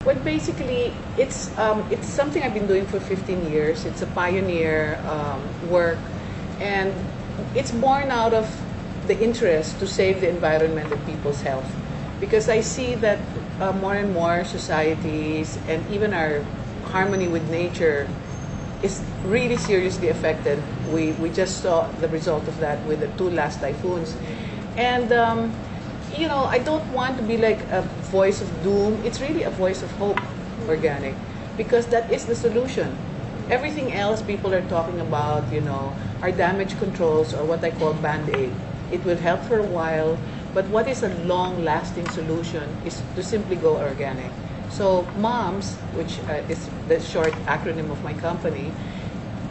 Well, basically, it's something I've been doing for 15 years. It's a pioneer work, and it's born out of the interest to save the environment and people's health. Because I see that more and more societies and even our harmony with nature is really seriously affected. We just saw the result of that with the two last typhoons. And you know, I don't want to be like a voice of doom. It's really a voice of hope, organic, because that is the solution. Everything else people are talking about, you know, are damage controls or what I call Band-Aid. It will help for a while, but what is a long-lasting solution is to simply go organic. So MOMS, which is the short acronym of my company,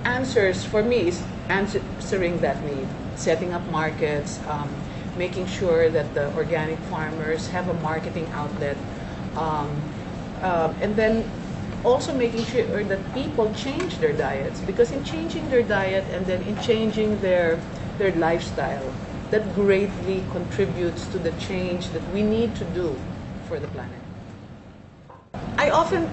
answers, for me, is answering that need, setting up markets, making sure that the organic farmers have a marketing outlet, and then also making sure that people change their diets, because in changing their diet and then in changing their lifestyle, that greatly contributes to the change that we need to do for the planet. I often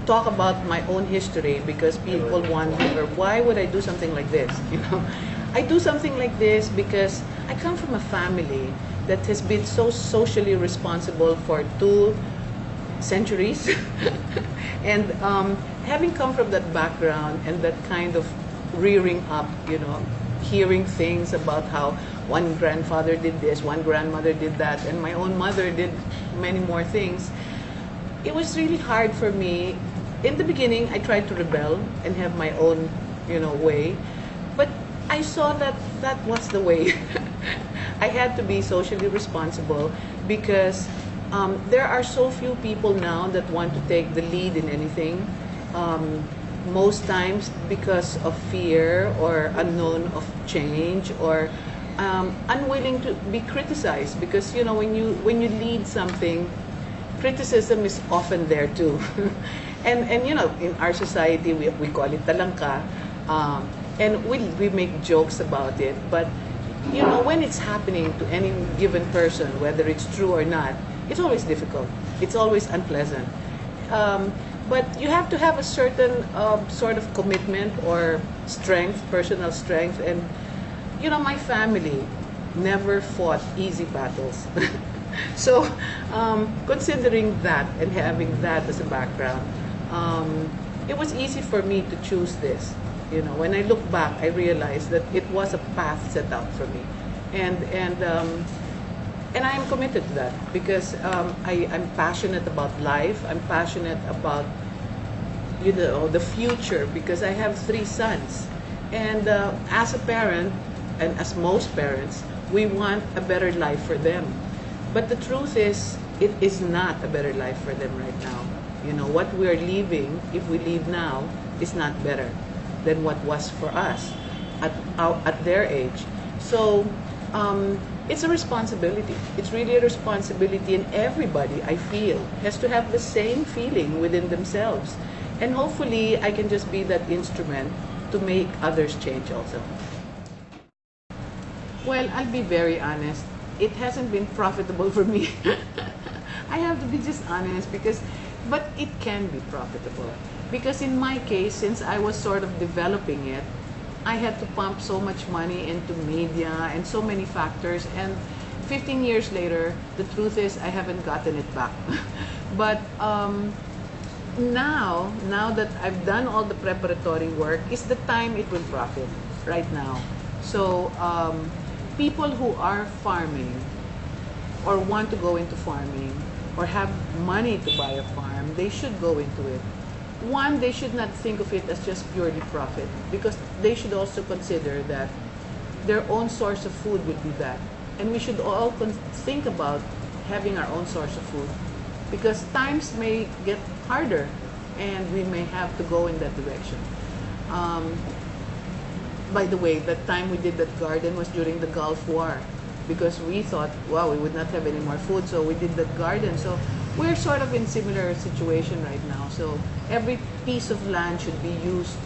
talk about my own history because people wonder, why would I do something like this? You know, I do something like this because I come from a family that has been so socially responsible for 2 centuries. And having come from that background and that kind of rearing up, you know, hearing things about how one grandfather did this, one grandmother did that, and my own mother did many more things, it was really hard for me. In the beginning, I tried to rebel and have my own, you know, way, but I saw that that was the way. I had to be socially responsible because there are so few people now that want to take the lead in anything. Most times because of fear or unknown of change or unwilling to be criticized. Because you know, when you lead something, criticism is often there too. and you know, in our society we call it talangka. And we make jokes about it, but you know, when it's happening to any given person, whether it's true or not, it's always difficult. It's always unpleasant. But you have to have a certain sort of commitment or strength, personal strength. And you know, my family never fought easy battles. So considering that and having that as a background, it was easy for me to choose this. You know, when I look back, I realized that it was a path set out for me, and I am committed to that because I'm passionate about life. I'm passionate about, you know, the future, because I have 3 sons, and as a parent, and as most parents, we want a better life for them. But the truth is, it is not a better life for them right now. You know, what we are leaving, if we leave now, is not better than what was for us at their age. So it's a responsibility. It's really a responsibility, and everybody, I feel, has to have the same feeling within themselves. And hopefully I can just be that instrument to make others change also. Well, I'll be very honest. It hasn't been profitable for me. I have to be just honest, but it can be profitable. Because in my case, since I was sort of developing it, I had to pump so much money into media and so many factors. And 15 years later, the truth is I haven't gotten it back. But now that I've done all the preparatory work, is the time it will profit right now. So people who are farming or want to go into farming or have money to buy a farm, they should go into it. One, they should not think of it as just purely profit, because they should also consider that their own source of food would be that. And we should all think about having our own source of food, because times may get harder and we may have to go in that direction. By the way, that time we did that garden was during the Gulf War, because we thought, wow, we would not have any more food, so we did that garden. So we're sort of in similar situation right now. So every piece of land should be used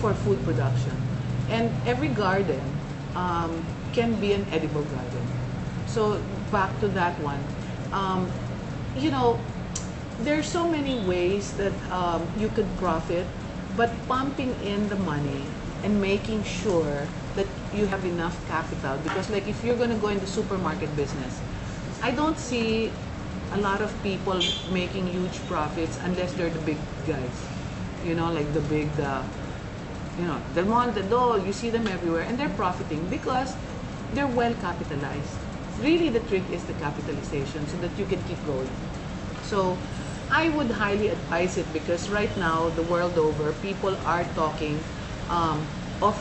for food production. And every garden can be an edible garden. So back to that one, you know, there are so many ways that you could profit, but pumping in the money and making sure that you have enough capital. Because like if you're going to go into supermarket business, I don't see a lot of people making huge profits unless they're the big guys. You know, like the big, you know, the one, the doll, you see them everywhere, and they're profiting because they're well capitalized. Really, the trick is the capitalization so that you can keep going. So I would highly advise it because right now, the world over, people are talking of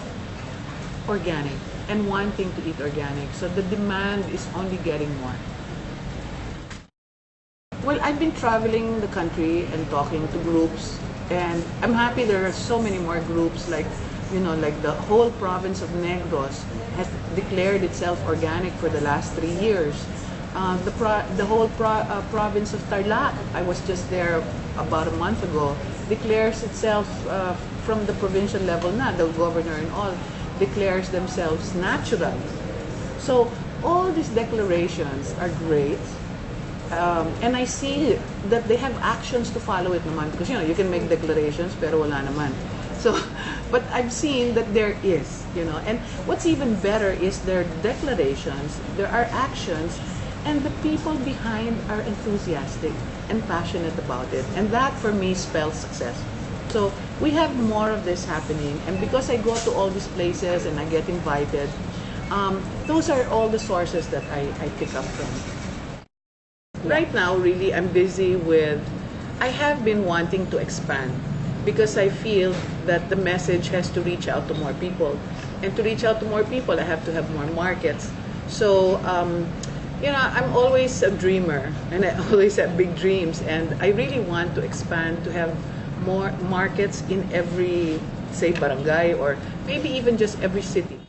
organic and wanting to eat organic. So the demand is only getting more. Well, I've been traveling the country and talking to groups, and I'm happy there are so many more groups, like, you know, like the whole province of Negros has declared itself organic for the last 3 years. The whole province of Tarlac, I was just there about a month ago, declares itself from the provincial level na, the governor and all, declares themselves natural. So all these declarations are great. And I see that they have actions to follow it naman, because you know you can make declarations pero wala naman. So, but I've seen that there is, you know, and what's even better is their declarations, there are actions, and the people behind are enthusiastic and passionate about it, and that for me spells success. So we have more of this happening, and because I go to all these places and I get invited, those are all the sources that I pick up from. Right now, really, I'm busy with, I have been wanting to expand because I feel that the message has to reach out to more people. And to reach out to more people, I have to have more markets. So, you know, I'm always a dreamer and I always have big dreams. And I really want to expand to have more markets in every, say, barangay or maybe even just every city.